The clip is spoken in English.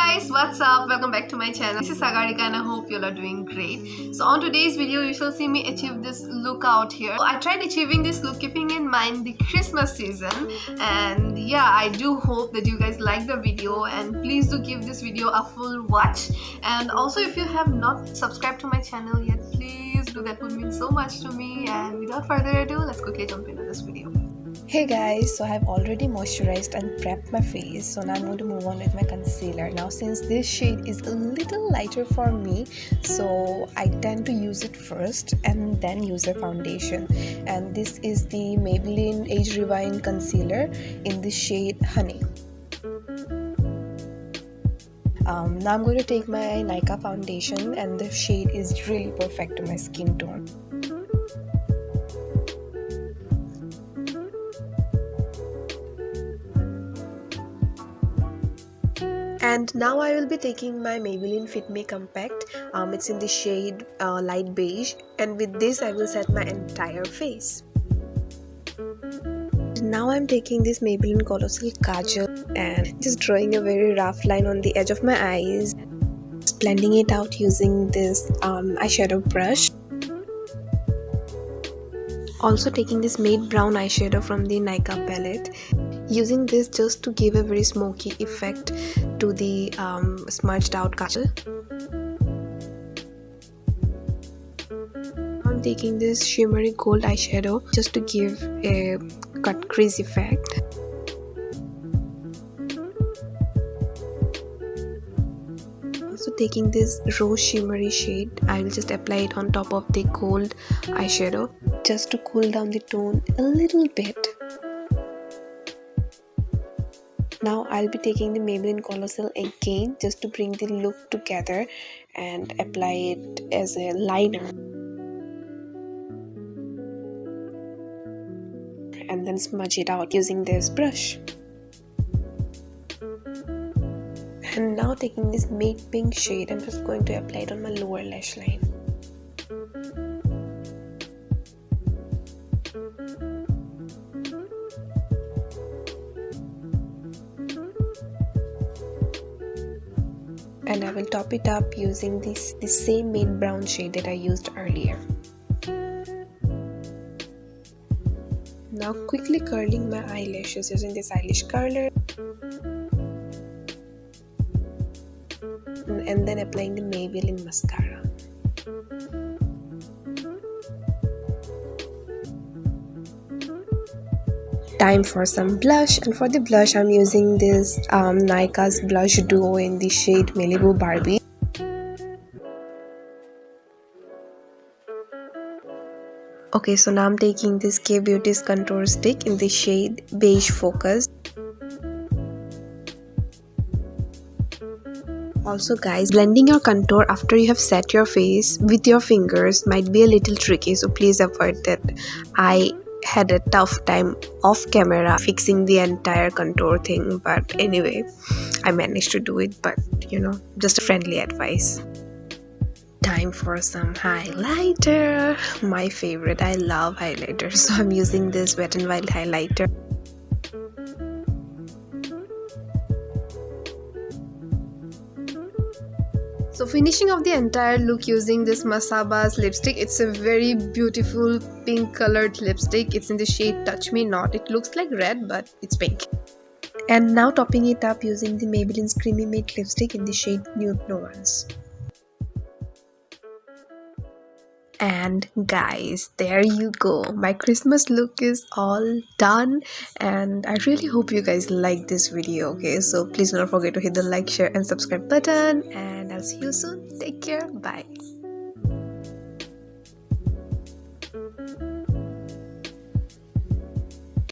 guys, what's up? Welcome back to my channel. This is Sagarika and I hope you all are doing great. So on today's video you shall see me achieve this look out here. So I tried achieving this look keeping in mind the Christmas season, and yeah, I do hope that you guys like the video, and please do give this video a full watch. And also, if you have not subscribed to my channel yet, please do. That would mean so much to me. And without further ado, let's quickly jump into this video. Hey guys, so I've already moisturized and prepped my face, so now I'm going to move on with my concealer. Now since this shade is a little lighter for me, so I tend to use it first and then use a foundation, and this is the Maybelline Age Rewind concealer in the shade Honey. Now I'm going to take my Nykaa foundation, and the shade is really perfect to my skin tone. And now I will be taking my Maybelline Fit Me Compact. It's in the shade light beige, and with this I will set my entire face. Now I'm taking this Maybelline Colossal Kajal and just drawing a very rough line on the edge of my eyes, just blending it out using this eyeshadow brush. Also taking this Matte Brown eyeshadow from the Nykaa palette, using this just to give a very smoky effect to the smudged out kajal. I'm taking this shimmery gold eyeshadow just to give a cut crease effect. Also taking this rose shimmery shade, I will just apply it on top of the gold eyeshadow just to cool down the tone a little bit. Now I'll be taking the Maybelline Colossal again just to bring the look together and apply it as a liner, and then smudge it out using this brush. And now taking this matte pink shade, I'm just going to apply it on my lower lash line. And I will top it up using the same matte brown shade that I used earlier. Now quickly curling my eyelashes using this eyelash curler, and then applying the Maybelline mascara. Time for some blush, and for the blush I'm using this Nykaa's blush duo in the shade Malibu Barbie. Okay, so now I'm taking this K Beauty's contour stick in the shade Beige Focus. Also guys, blending your contour after you have set your face with your fingers might be a little tricky, so please avoid that. I had a tough time off camera fixing the entire contour thing, but anyway, I managed to do it, but you know, just a friendly advice. Time for some highlighter, my favorite. I love highlighters, so I'm using this Wet n Wild highlighter. So finishing off the entire look using this Masaba's lipstick. It's a very beautiful pink colored lipstick. It's in the shade Touch Me Not. It looks like red, but it's pink. And now topping it up using the Maybelline's Creamy Matte lipstick in the shade Nude Nuance. And guys, there you go, my Christmas look is all done, and I really hope you guys like this video. Okay, so please do not forget to hit the like, share and subscribe button, and I'll see you soon. Take care, bye.